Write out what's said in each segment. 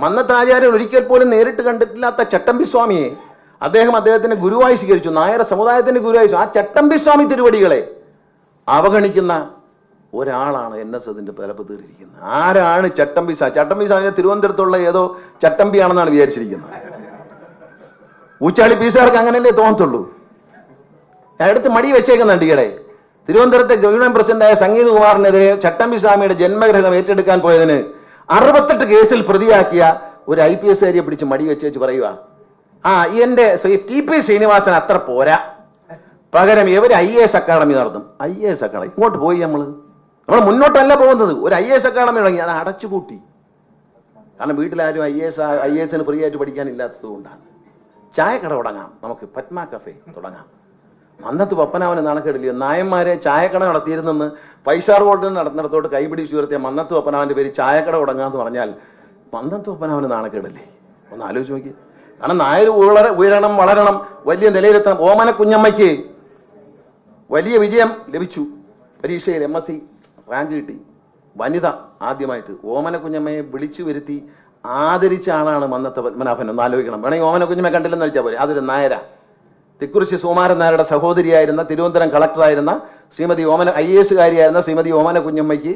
മന്നത്താചാര്യൻ ഒരിക്കൽ പോലും നേരിട്ട് കണ്ടിട്ടില്ലാത്ത ചട്ടമ്പിസ്വാമിയെ അദ്ദേഹത്തിന്റെ ഗുരുവായി സ്വീകരിച്ചു. നായർ സമുദായത്തിന്റെ ഗുരുവായി. ആ ചട്ടമ്പിസ്വാമി തിരുവടികളെ അവഗണിക്കുന്ന ഒരാളാണ് NSSന്റെ തലപ്പത്തിരിക്കുന്നത്. ആരാണ് ചട്ടമ്പിസ്വാമി? ചട്ടമ്പിസ്വാമി തിരുവനന്തപുരത്തുള്ള ഏതോ ചട്ടമ്പിയാണെന്നാണ് വിചാരിച്ചിരിക്കുന്നത്. ഊച്ചാളി പീസുകാർക്ക് അങ്ങനെയല്ലേ തോന്നത്തുള്ളൂ. അടുത്ത് മടി വെച്ചേക്കുന്നുണ്ട്. ഈയിടെ തിരുവനന്തപുരത്തെ യൂണിയൻ പ്രസിഡന്റായ സംഗീത് കുമാറിനെതിരെ ചട്ടമ്പിസ്വാമിയുടെ ജന്മഗ്രഹം ഏറ്റെടുക്കാൻ പോയതിന് 68 കേസിൽ പ്രതിയാക്കിയ ഒരു IPS കാരിയെ പിടിച്ച് മടി വെച്ച് പറയുക, എന്റെ TP ശ്രീനിവാസൻ അത്ര പോരാ, പകരം ഇവർ IAS അക്കാഡമി നടത്തും. IAS അക്കാഡമി ഇങ്ങോട്ട് പോയി നമ്മൾ മുന്നോട്ടല്ല പോകുന്നത്. ഒരു IAS അക്കാഡമി തുടങ്ങി, അത് അടച്ചുപൂട്ടി. കാരണം വീട്ടിലാരും IASന് ഫ്രീ ആയിട്ട് പഠിക്കാനില്ലാത്തത് കൊണ്ടാണ്. ചായക്കട തുടങ്ങാം, നമുക്ക് പത്മ കഫേ തുടങ്ങാം. മന്നത്ത് പപ്പനാവന് നാണക്കേടില്ലയോ? നായന്മാരെ ചായക്കട നടത്തിയിരുന്നെന്ന് 5 സ്റ്റാർ ഹോട്ടലിൽ നടന്നിടത്തോട്ട് കൈപിടിച്ച് ഉയർത്തിയ മന്നത്ത് പപ്പനാവന്റെ പേര് ചായക്കട തുടങ്ങാന്ന് പറഞ്ഞാൽ മന്നത്ത് പപ്പനാവന് നാണക്കേടല്ലേ? ഒന്ന് ആലോചിച്ച് നോക്കി. കാരണം നായർ ഉയരണം, വളരണം, വലിയ നിലയിലെത്തണം. ഓമന കുഞ്ഞമ്മയ്ക്ക് വലിയ വിജയം ലഭിച്ചു. പരീക്ഷയിൽ MSc റാങ്ക് കിട്ടി. വനിത ആദ്യമായിട്ട് ഓമന കുഞ്ഞമ്മയെ വിളിച്ചു വരുത്തി ആദരിച്ച ആളാണ് മന്നത്ത് പത്മനാഭൻ. ഒന്ന് ആലോചിക്കണം. വേണമെങ്കിൽ ഓമന കുഞ്ഞമ്മയെ കണ്ടില്ലെന്ന് വെച്ചാൽ പോലെ. അതൊരു നായരാ. തിക്കുറിശി സുകുമാരൻ നായരുടെ സഹോദരിയായിരുന്ന തിരുവനന്തപുരം കളക്ടറായിരുന്ന ശ്രീമതി IAS കാരിയായിരുന്ന ശ്രീമതി ഓമന കുഞ്ഞമ്മയ്ക്ക്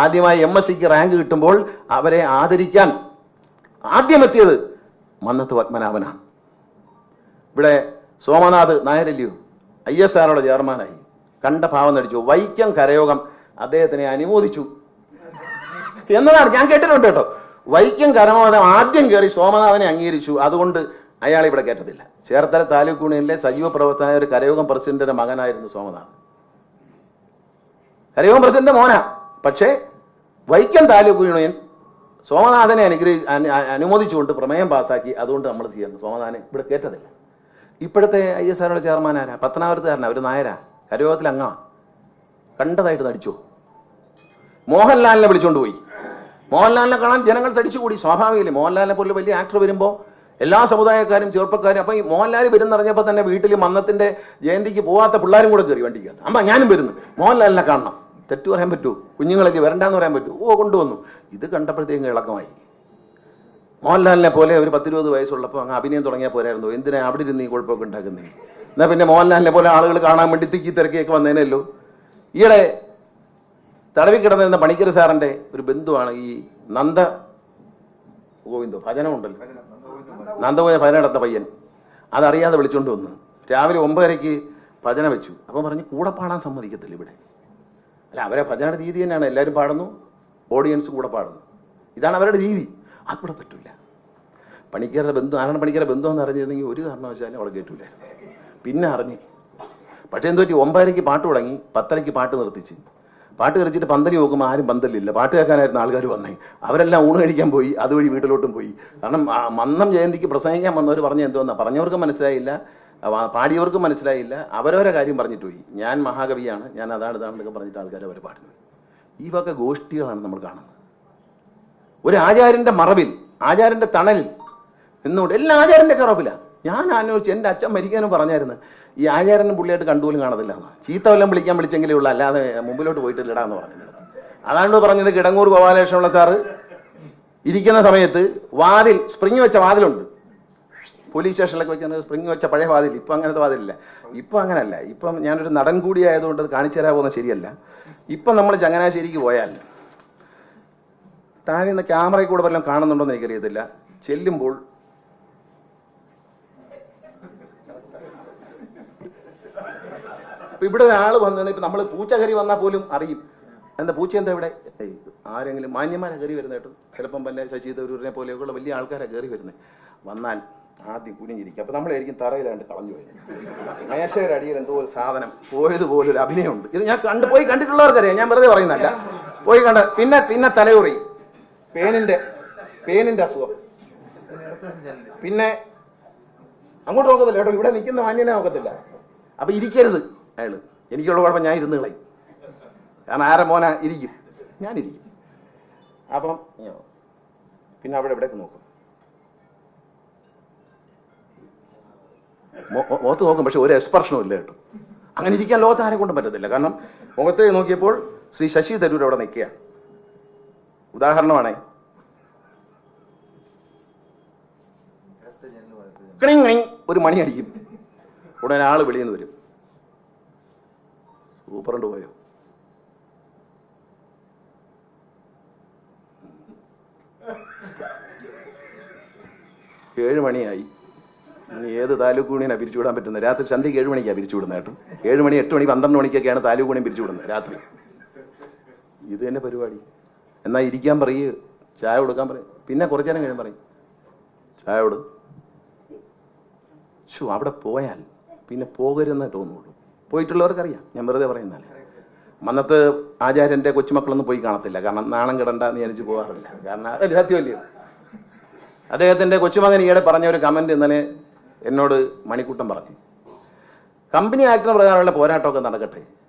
ആദ്യമായി MScക്ക് റാങ്ക് കിട്ടുമ്പോൾ അവരെ ആദരിക്കാൻ ആദ്യമെത്തിയത് മന്നത്ത് പത്മനാഭനാണ്. ഇവിടെ സോമനാഥ് നായരല്ലയോ ISROയുടെ ചെയർമാനായി. കണ്ട ഭാവം നടിച്ചു. വൈക്കം കരയോഗം അദ്ദേഹത്തിനെ അനുമോദിച്ചു എന്നതാണ് ഞാൻ കേട്ടിട്ടുണ്ട് കേട്ടോ. വൈക്കം കരയോഗം ആദ്യം കയറി സോമനാഥനെ അംഗീകരിച്ചു. അതുകൊണ്ട് അയാളെ ഇവിടെ കയറ്റത്തില്ല. ചേർത്തല താലൂക്ക് യൂണിയനിലെ സജീവ പ്രവർത്തനായ ഒരു കരയോഗം പ്രസിഡന്റിന്റെ മകനായിരുന്നു സോമനാഥ്. കരയോഗം പ്രസിഡന്റ് മോനാ. പക്ഷേ വൈക്കം താലൂക്ക് യൂണിയൻ സോമനാഥനെ അനുമോദിച്ചുകൊണ്ട് പ്രമേയം പാസാക്കി. അതുകൊണ്ട് നമ്മൾ ചെയ്യുന്നു. സോമനാഥനെ ഇവിടെ കയറ്റത്തില്ല. ഇപ്പോഴത്തെ ISROയുടെ ചെയർമാൻ ആരാ? പത്തനാപുരത്തുകാരനാ, ഒരു നായരാ, കരയോഗത്തിൽ അംഗമാ. കണ്ടതായിട്ട് നടിച്ചു. മോഹൻലാലിനെ വിളിച്ചോണ്ട് പോയി. മോഹൻലാലിനെ കാണാൻ ജനങ്ങൾ തടിച്ചുകൂടി. സ്വാഭാവികമല്ലേ? മോഹൻലാലിനെ പോലെ വലിയ ആക്ടർ വരുമ്പോൾ എല്ലാ സമുദായക്കാരും ചെറുപ്പക്കാരും. അപ്പൊ ഈ മോഹൻലാൽ വരുന്നറിഞ്ഞപ്പോൾ തന്നെ വീട്ടിൽ മന്നത്തിന്റെ ജയന്തിക്ക് പോകാത്ത പിള്ളേരും കൂടെ കയറി വണ്ടിക്കകത്ത്. അമ്മ ഞാനും വരുന്നു, മോഹൻലാലിനെ കാണണം. തെറ്റു പറയാൻ പറ്റൂ? കുഞ്ഞുങ്ങളല്ലേ വരണ്ടാന്ന് പറയാൻ പറ്റൂ? കൊണ്ടുവന്നു. ഇത് കണ്ടപ്പോഴത്തേക്കും ഇളക്കമായി. മോഹൻലാലിനെ പോലെ ഒരു 10-20 വയസ്സുള്ളപ്പോൾ അങ്ങ് അഭിനയം തുടങ്ങിയാൽ പോരായിരുന്നു. എന്തിനാ അവിടെ ഇരുന്ന് ഈ കുഴപ്പമൊക്കെ ഉണ്ടാക്കുന്നേ? എന്നാ പിന്നെ മോഹൻലാലിനെ പോലെ ആളുകൾ കാണാൻ വേണ്ടി തിക്കി തിരക്കിയൊക്കെ വന്നേനല്ലോ. ഈയിടെ തടവി കിടന്നിരുന്ന പണിക്കർ സാറിന്റെ ഒരു ബന്ധുവാണ് ഈ നന്ദ ഗോവിന്ദോ, ഭജനമുണ്ടല്ലോ, നന്ദഗോവിന്ദ ഭജന നടത്ത പയ്യൻ. അതറിയാതെ വിളിച്ചോണ്ട് വന്നു. രാവിലെ 9:30 ഭജന വെച്ചു. അപ്പം പറഞ്ഞ് കൂടെ പാടാൻ സമ്മതിക്കത്തില്ല ഇവിടെ. അല്ല, അവരെ ഭജനയുടെ രീതി തന്നെയാണ്. എല്ലാവരും പാടുന്നു, ഓഡിയൻസ് കൂടെ പാടുന്നു. ഇതാണ് അവരുടെ രീതി. അതിവിടെ പറ്റൂല. പണിക്കരുടെ ബന്ധു, ആരാണ് പണിക്കരുടെ ബന്ധു എന്ന് അറിഞ്ഞിരുന്നെങ്കിൽ ഒരു കാരണവശാലും അവിടെ കയറ്റൂലായിരുന്നു. പിന്നെ അറിഞ്ഞ്. പക്ഷേ എന്തോ 9:30 പാട്ട് തുടങ്ങി, 10:30 പാട്ട് നിർത്തിച്ച്. പാട്ട് കളിച്ചിട്ട് പന്തലി നോക്കുമ്പോൾ ആരും പന്തലില്ല. പാട്ട് കേൾക്കാനായിരുന്നു ആൾക്കാർ വന്നേ. അവരെല്ലാം ഊണ് കഴിക്കാൻ പോയി, അതുവഴി വീട്ടിലോട്ടും പോയി. കാരണം മന്നം ജയന്തിക്ക് പ്രസംഗിക്കാൻ വന്നവർ പറഞ്ഞ എന്തോന്നാ, പറഞ്ഞവർക്കും മനസ്സിലായില്ല, പാടിയവർക്കും മനസ്സിലായില്ല. അവരവരെ കാര്യം പറഞ്ഞിട്ട് പോയി. ഞാൻ മഹാകവിയാണ്, ഞാൻ ഇതാണെന്നൊക്കെ പറഞ്ഞിട്ട് ആൾക്കാർ അവർ പാടുന്നു. ഈ വക ഗോഷ്ഠികളാണ് നമ്മൾ കാണുന്നത്. ഒരു ആചാര്യന്റെ മറവിൽ, ആചാര്യന്റെ തണലിൽ നിന്നുകൊണ്ട് എല്ലാ ആചാര്യന്റെ കറവിലാണ്. ഞാൻ ആലോചിച്ച് എൻ്റെ അച്ഛൻ മരിക്കാനും പറഞ്ഞായിരുന്നു ഈ ആചാര്യനും പുള്ളിയായിട്ട് കണ്ടുപോലും കാണത്തില്ല എന്ന്. ചീത്ത വല്ലതും വിളിച്ചെങ്കിലേ ഉള്ളൂ, അല്ലാതെ മുമ്പിലോട്ട് പോയിട്ടില്ലടാന്ന് പറഞ്ഞത്. അതാണ് പറഞ്ഞത്. കിടങ്ങൂർ ഗോപാലകൃഷ്ണപിള്ള സാറ് ഇരിക്കുന്ന സമയത്ത് വാതിൽ, സ്പ്രിങ് വെച്ച വാതിലുണ്ട്, പോലീസ് സ്റ്റേഷനിലൊക്കെ വെക്കുന്നത് സ്പ്രിങ് വെച്ച പഴയ വാതിൽ. ഇപ്പം അങ്ങനത്തെ വാതിലില്ല. ഇപ്പം അങ്ങനല്ല. ഇപ്പം ഞാനൊരു നടൻ കൂടി ആയതുകൊണ്ട് കാണിച്ചു തരാൻ പോകുന്നത് ശരിയല്ല. ഇപ്പം നമ്മൾ ചങ്ങനാശ്ശേരിക്ക് പോയാൽ താഴെ നിന്ന് ക്യാമറയിൽ കൂടെ വല്ലതും കാണുന്നുണ്ടോ എന്ന് എനിക്കറിയത്തില്ല. ചെല്ലുമ്പോൾ ഇവിടെ ഒരാൾ വന്നത്, ഇപ്പം നമ്മൾ പൂച്ച കയറി വന്നാൽ പോലും അറിയും. എന്താ പൂച്ച എന്താ ഇവിടെ? ആരെങ്കിലും മാന്യന്മാരെ കയറി വരുന്നത് കേട്ടോ. ചിലപ്പം വല്ല ശശി തരൂരിനെ പോലെയൊക്കെയുള്ള വലിയ ആൾക്കാരെ കയറി വരുന്നത്. വന്നാൽ ആദ്യം കുനിഞ്ഞിരിക്കും. അപ്പം നമ്മളായിരിക്കും തറയിലാണ്ട് കളഞ്ഞു പോയി. മേശയുടെ അടിയിൽ എന്തോ ഒരു സാധനം പോയതുപോലൊരു അഭിനയമുണ്ട്. ഇത് ഞാൻ കണ്ടിട്ടുള്ളവർക്കറിയാം, ഞാൻ വെറുതെ പറയുന്നതല്ല. പോയി കണ്ട പിന്നെ തലയുറി, പേനിന്റെ അസുഖം. പിന്നെ അങ്ങോട്ട് നോക്കത്തില്ല കേട്ടോ. ഇവിടെ നിൽക്കുന്ന മാന്യനെ നോക്കത്തില്ല. അപ്പൊ ഇരിക്കരുത് അയാള്. എനിക്കുള്ള കുഴപ്പം ഞാൻ ഇരുന്ന് കളയും. കാരണം ആരെ മോന ഇരിക്കും, ഞാനിരിക്കും. അപ്പം പിന്നെ അവിടെ എവിടേക്ക് നോക്കും, മുഖത്ത് നോക്കും. പക്ഷെ ഒരു എക്സ്പ്രഷനും ഇല്ല കേട്ടോ. അങ്ങനെ ഇരിക്കാൻ ലോകത്ത് ആരെ കൊണ്ടും പറ്റത്തില്ല. കാരണം മുഖത്തെ നോക്കിയപ്പോൾ ശ്രീ ശശി തരൂർ അവിടെ നിൽക്കുകയാണ്. ഉദാഹരണമാണേ, കിണിങ് കിണിങ് ഒരു മണി അടിക്കും. ഉടനെ ആള് വെളിയിൽ നിന്ന് വരും. സൂപ്പറുണ്ട് പോയോ? ഏഴ് മണിയായി. ഇനി ഏത് താലൂക്ക് യൂണിയനാണ് പിരിച്ചുവിടാൻ പറ്റുന്നത്? രാത്രി സന്ധ്യയ്ക്ക് 7 മണിക്കാണ് പിരിച്ചുവിടുന്നത് കേട്ടോ. 7 മണി 8 മണി 12 മണിക്കൊക്കെയാണ് താലൂക്ക് യൂണിയൻ പിരിച്ചുവിടുന്നത് രാത്രി. ഇത് തന്നെ പരിപാടി. എന്നാൽ ഇരിക്കാൻ പറയൂ, ചായ കൊടുക്കാൻ പറയും. പിന്നെ കുറച്ചു നേരം കഴിയാൻ പറയും ചായ കൊടു. അവിടെ പോയാൽ പിന്നെ പോകരുതെന്നേ തോന്നുള്ളൂ. പോയിട്ടുള്ളവർക്കറിയാം, ഞാൻ വെറുതെ പറയുന്നതല്ല. മന്നത്ത് ആചാര്യന്റെ കൊച്ചുമക്കളൊന്നും പോയി കാണത്തില്ല, കാരണം നാണം കിടണ്ട എന്ന് വിചാരിച്ച് പോകാറില്ല. കാരണം അത് സത്യമല്ലേ. അദ്ദേഹത്തിന്റെ കൊച്ചുമകൻ ഈയിടെ പറഞ്ഞ ഒരു കമന്റ് ഇന്നലെ എന്നോട് മണിക്കൂട്ടം പറഞ്ഞു. കമ്പനി ആക്ടിന് പ്രകാരമുള്ള പോരാട്ടമൊക്കെ നടക്കട്ടെ,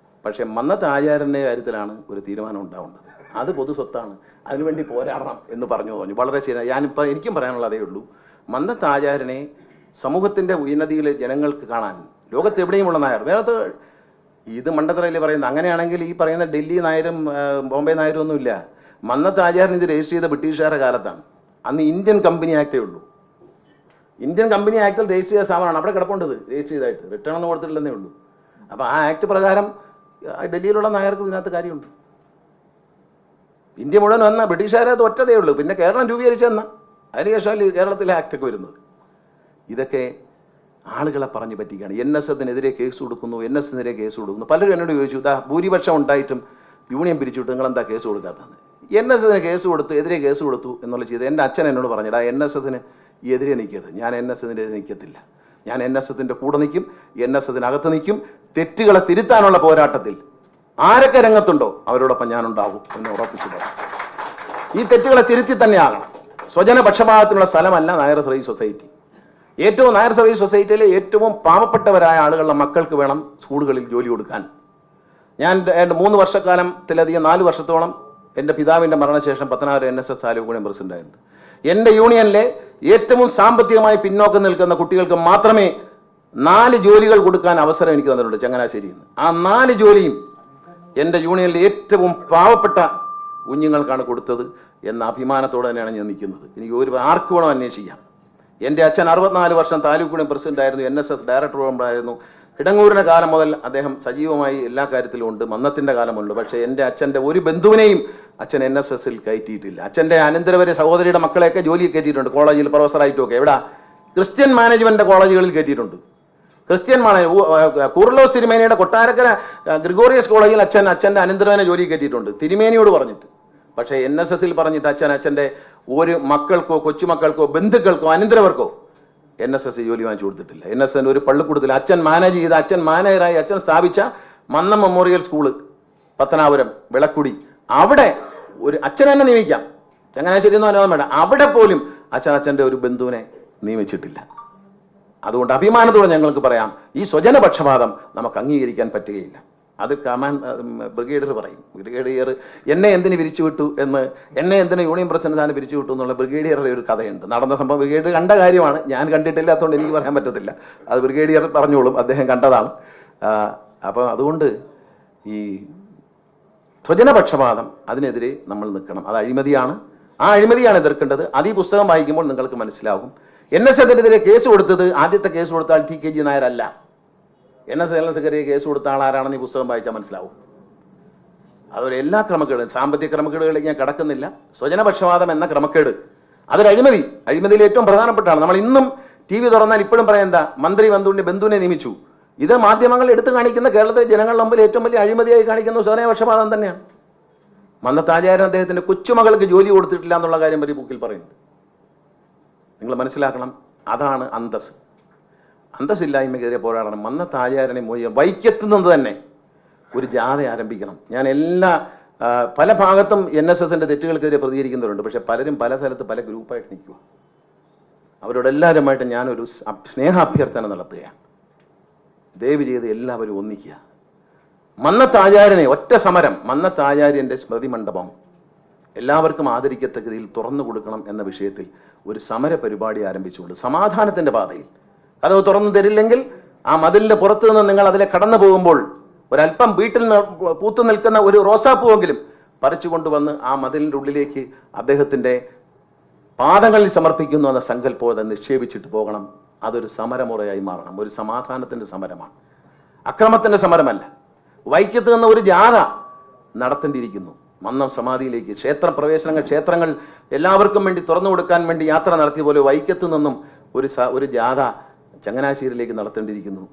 പക്ഷെ മന്നത്ത് ആചാര്യന്റെ കാര്യത്തിലാണ് ഒരു തീരുമാനം ഉണ്ടാവേണ്ടത്. അത് പൊതു സ്വത്താണ്, അതിനുവേണ്ടി പോരാടണം എന്ന് പറഞ്ഞു. വളരെ ശരിയാണ്. എനിക്കും പറയാനുള്ള അതേ ഉള്ളൂ. മന്നത്ത് ആചാര്യനെ സമൂഹത്തിന്റെ ഉന്നതിയിൽ ജനങ്ങൾക്ക് കാണാൻ ലോകത്തെവിടെയുമുള്ള നായർ, വേറെ ഇത് മണ്ടത്തറയിൽ പറയുന്നത്. അങ്ങനെയാണെങ്കിൽ ഈ പറയുന്ന ഡൽഹി നായരും ബോംബെ നായരും ഒന്നുമില്ല. മന്നത്ത് ആചാര്യൻ ഇത് രജിസ്റ്റർ ചെയ്ത ബ്രിട്ടീഷുകാരുടെ കാലത്താണ്. അന്ന് ഇന്ത്യൻ കമ്പനി ആക്ടേ ഉള്ളൂ. ഇന്ത്യൻ കമ്പനി ആക്ടിൽ രജിസ്റ്റർ ചെയ്ത സ്ഥാപനമാണ് അവിടെ കിടപ്പുണ്ടത്, രജിസ്റ്റർ ചെയ്തായിട്ട്. റിട്ടേൺ ഒന്നും കൊടുത്തിട്ടില്ലെന്നേ ഉള്ളൂ. അപ്പൊ ആ ആക്ട് പ്രകാരം ഡൽഹിയിലുള്ള നായർക്ക് ഇതിനകത്ത് കാര്യമുണ്ട്. ഇന്ത്യ മുഴുവൻ വന്ന ബ്രിട്ടീഷുകാരത് ഒറ്റതേ ഉള്ളൂ. പിന്നെ കേരളം രൂപീകരിച്ചെന്ന അതിനുശേഷം കേരളത്തിലെ ആക്ടൊക്കെ വരുന്നത്. ഇതൊക്കെ ആളുകളെ പറഞ്ഞു പറ്റിക്കുകയാണ്. NSSനെതിരെ കേസ് കൊടുക്കുന്നു, NSനെതിരെ കേസ് കൊടുക്കുന്നു. പലരും എന്നോട് ചോദിച്ചു, ഭൂരിപക്ഷം ഉണ്ടായിട്ടും യൂണിയൻ പിരിച്ചുവിട്ട് നിങ്ങൾ എന്താ കേസ് കൊടുക്കാത്തത്? NSSന് കേസ് കൊടുത്തു, എതിരെ കേസ് കൊടുത്തു എന്നുള്ള ചെയ്ത് എൻ്റെ അച്ഛൻ എന്നോട് പറഞ്ഞിടാ, NSSന് എതിരെ നിൽക്കരുത്. ഞാൻ NSSനെതിരെ നിൽക്കത്തില്ല. ഞാൻ NSSന്റെ കൂടെ നിൽക്കും, NSSനകത്ത് നിൽക്കും. തെറ്റുകളെ തിരുത്താനുള്ള പോരാട്ടത്തിൽ ആരൊക്കെ രംഗത്തുണ്ടോ അവരോടൊപ്പം ഞാനുണ്ടാവും എന്ന് ഉറപ്പിച്ചു പറഞ്ഞു. ഈ തെറ്റുകളെ തിരുത്തി തന്നെ ആകണം. സ്വജന പക്ഷപാതത്തിനുള്ള സ്ഥലമല്ല നായർ സർവീസ് സൊസൈറ്റി. നായർ സർവീസ് സൊസൈറ്റിയിലെ ഏറ്റവും പാവപ്പെട്ടവരായ ആളുകളുടെ മക്കൾക്ക് വേണം സ്കൂളുകളിൽ ജോലി കൊടുക്കാൻ. ഞാൻ 3 വർഷക്കാലത്തിലധികം 4 വർഷത്തോളം എൻ്റെ പിതാവിൻ്റെ മരണശേഷം പത്തനാപുരം NSS താലൂക്ക് യൂണിയൻ പ്രസിഡന്റായിരുന്നു. എൻ്റെ യൂണിയനിലെ ഏറ്റവും സാമ്പത്തികമായി പിന്നോക്കം നിൽക്കുന്ന കുട്ടികൾക്ക് മാത്രമേ 4 ജോലികൾ കൊടുക്കാൻ അവസരം എനിക്ക് തന്നിട്ടുണ്ട് ചങ്ങനാശ്ശേരിയിൽ നിന്ന്. ആ 4 ജോലിയും എൻ്റെ യൂണിയനിലെ ഏറ്റവും പാവപ്പെട്ട കുഞ്ഞുങ്ങൾക്കാണ് കൊടുത്തത് എന്ന അഭിമാനത്തോടെ തന്നെയാണ് ഞാൻ നിൽക്കുന്നത്. എനിക്ക് ആർക്ക് വേണം അന്വേഷിക്കാം. എൻ്റെ അച്ഛൻ 64 വർഷം താലൂക്ക് യൂണിയൻ പ്രസിഡന്റ് ആയിരുന്നു, NSS ഡയറക്ടർ ആയിരുന്നു. കിടങ്ങൂരിന്റെ കാലം മുതൽ അദ്ദേഹം സജീവമായി എല്ലാ കാര്യത്തിലും ഉണ്ട്. മന്നത്തിന്റെ കാലമുണ്ട്. പക്ഷേ എൻ്റെ അച്ഛൻ്റെ ഒരു ബന്ധുവിനെയും അച്ഛൻ NSSൽ കയറ്റിയിട്ടില്ല. അച്ഛൻ്റെ അനന്തരവരെ സഹോദരിയുടെ മക്കളെയൊക്കെ ജോലി കയറ്റിയിട്ടുണ്ട്, കോളേജിൽ പ്രൊഫസറായിട്ടുമൊക്കെ. എവിടെ? ക്രിസ്ത്യൻ മാനേജ്മെന്റ് കോളേജുകളിൽ കയറ്റിയിട്ടുണ്ട്. ക്രിസ്ത്യൻ കൂർലോസ് തിരുമേനിയുടെ കൊട്ടാരക്കര ഗ്രിഗോറിയസ് കോളേജിൽ അച്ഛൻ്റെ അനന്തരവനെ ജോലി കയറ്റിയിട്ടുണ്ട്, തിരുമേനിയോട് പറഞ്ഞിട്ട്. പക്ഷേ NSSൽ പറഞ്ഞിട്ട് അച്ഛൻ്റെ ഒരു മക്കൾക്കോ കൊച്ചുമക്കൾക്കോ ബന്ധുക്കൾക്കോ അനന്തരവർക്കോ NSS ജോലി വാങ്ങിച്ചു കൊടുത്തിട്ടില്ല. NSSന്റെ ഒരു പള്ളിക്കൂടത്തിൽ അച്ഛൻ മാനേജ് ചെയ്ത, അച്ഛൻ മാനേജറായി അച്ഛൻ സ്ഥാപിച്ച മന്നം മെമ്മോറിയൽ സ്കൂള് പത്തനാപുരം വിളക്കുടി, അവിടെ ഒരു അച്ഛൻ തന്നെ നിയമിക്കാം, ചങ്ങനാശ്ശേരി ഒന്നും അനുവാദം വേണ്ട. അവിടെ പോലും അച്ഛൻ്റെ ഒരു ബന്ധുവിനെ നിയമിച്ചിട്ടില്ല. അതുകൊണ്ട് അഭിമാനത്തോടെ ഞങ്ങൾക്ക് പറയാം, ഈ സ്വജനപക്ഷപാതം നമുക്ക് അംഗീകരിക്കാൻ പറ്റുകയില്ല. അത് ബ്രിഗേഡിയർ പറയും. ബ്രിഗേഡിയർ എന്നെ എന്തിന് പിരിച്ചുവിട്ടു എന്ന്, എന്നെ എന്തിന് യൂണിയൻ പ്രസിഡന്റ് പിരിച്ചുവിട്ടു എന്നുള്ള ബ്രിഗേഡിയറുടെ ഒരു കഥയുണ്ട്. നടന്ന സംഭവം ബ്രിഗേഡിയർ കണ്ട കാര്യമാണ്, ഞാൻ കണ്ടിട്ടില്ലാത്തതുകൊണ്ട് എനിക്ക് പറയാൻ പറ്റത്തില്ല. അത് ബ്രിഗേഡിയർ പറഞ്ഞോളും, അദ്ദേഹം കണ്ടതാണ്. അപ്പം അതുകൊണ്ട് ഈ സ്വജനപക്ഷപാതം അതിനെതിരെ നമ്മൾ നിൽക്കണം. അത് അഴിമതിയാണ്. ആ അഴിമതിയാണ് എതിർക്കേണ്ടത്. അത് ഈ പുസ്തകം വായിക്കുമ്പോൾ നിങ്ങൾക്ക് മനസ്സിലാകും. NSSനെതിരെ കേസ് കൊടുത്തത്, ആദ്യത്തെ കേസ് കൊടുത്ത ആൾ TKG നായർ അല്ല. NSSക്കെതിരെ കേസ് കൊടുത്ത ആൾ ആരാണെന്ന് ഈ പുസ്തകം വായിച്ചാൽ മനസ്സിലാവും. അതുപോലെ എല്ലാ ക്രമക്കേടും, സാമ്പത്തിക ക്രമക്കേടുകളിലേക്ക് ഞാൻ കടക്കുന്നില്ല. സ്വജനപക്ഷപാതം എന്ന ക്രമക്കേട് അതൊരു അഴിമതി, അഴിമതിയിൽ ഏറ്റവും പ്രധാനപ്പെട്ടാണ്. നമ്മൾ ഇന്നും TV തുറന്നാൽ ഇപ്പോഴും പറയാം, എന്താ മന്ത്രി ബന്ധുവിനെ നിയമിച്ചു. ഇത് മാധ്യമങ്ങൾ എടുത്തു കാണിക്കുന്ന കേരളത്തിലെ ജനങ്ങളുടെ മുമ്പിൽ ഏറ്റവും വലിയ അഴിമതിയായി കാണിക്കുന്ന സ്വജനപക്ഷപാതം തന്നെയാണ്. മന്നത്ത് ആചാര്യൻ അദ്ദേഹത്തിന്റെ കൊച്ചുമകൾക്ക് ജോലി കൊടുത്തിട്ടില്ല എന്നുള്ള കാര്യം വരെ ബുക്കിൽ പറയുന്നത്. നിങ്ങൾ മനസ്സിലാക്കണം, അതാണ് അന്തസ്. അന്തസ്സില്ലായ്മയ്ക്കെതിരെ പോരാടണം. മന്നത്ത് ആചാര്യനെ വൈക്കത്തുനിന്ന് തന്നെ ഒരു ജാഥ ആരംഭിക്കണം. ഞാൻ പല ഭാഗത്തും NSSന്റെ തെറ്റുകൾക്കെതിരെ പ്രതികരിക്കുന്നവരുണ്ട്. പക്ഷെ പലരും പല സ്ഥലത്ത് പല ഗ്രൂപ്പായിട്ട് നിൽക്കുക. അവരോടെല്ലാവരുമായിട്ട് ഞാനൊരു സ്നേഹാഭ്യർത്ഥന നടത്തുകയാണ്. ദയവ് ചെയ്ത് എല്ലാവരും ഒന്നിക്കുക. മന്നത്ത് ആചാര്യനെ ഒറ്റ സമരം, മന്നത്ത് ആചാര്യന്റെ സ്മൃതി മണ്ഡപം എല്ലാവർക്കും ആദരിക്കത്തക്ക രീതിയിൽ തുറന്നു കൊടുക്കണം എന്ന വിഷയത്തിൽ ഒരു സമര പരിപാടി ആരംഭിച്ചുകൊണ്ട് സമാധാനത്തിന്റെ പാതയിൽ, കഥവ് തുറന്നു തരില്ലെങ്കിൽ ആ മതിലിന്റെ പുറത്തു നിന്ന് നിങ്ങൾ അതിലെ കടന്നു പോകുമ്പോൾ ഒരല്പം വീട്ടിൽ പൂത്തു നിൽക്കുന്ന ഒരു റോസാപ്പൂവെങ്കിലും പറിച്ചു കൊണ്ടുവന്ന് ആ മതിലിന്റെ ഉള്ളിലേക്ക് അദ്ദേഹത്തിന്റെ പാദങ്ങളിൽ സമർപ്പിക്കുന്നു എന്ന സങ്കല്പം നിക്ഷേപിച്ചിട്ട് പോകണം. അതൊരു സമരമുറയായി മാറണം. ഒരു സമാധാനത്തിന്റെ സമരമാണ്, അക്രമത്തിന്റെ സമരമല്ല. വൈക്കത്ത് നിന്ന് ഒരു ജാഥ നടത്തേണ്ടിയിരിക്കുന്നു മന്നം സമാധിയിലേക്ക്. ക്ഷേത്രങ്ങൾ എല്ലാവർക്കും വേണ്ടി തുറന്നു കൊടുക്കാൻ വേണ്ടി യാത്ര നടത്തിയ പോലെ വൈക്കത്ത് നിന്നും ഒരു ജാഥ ചങ്ങനാശ്ശേരിയിലേക്ക് നടത്തേണ്ടിയിരിക്കുന്നു.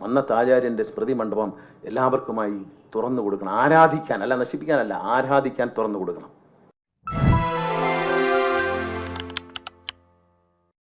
മന്നത്ത് ആചാര്യന്റെ സ്മൃതി മണ്ഡപം എല്ലാവർക്കുമായി തുറന്നു കൊടുക്കണം. ആരാധിക്കാൻ, അല്ല നശിപ്പിക്കാനല്ല, ആരാധിക്കാൻ തുറന്നു കൊടുക്കണം.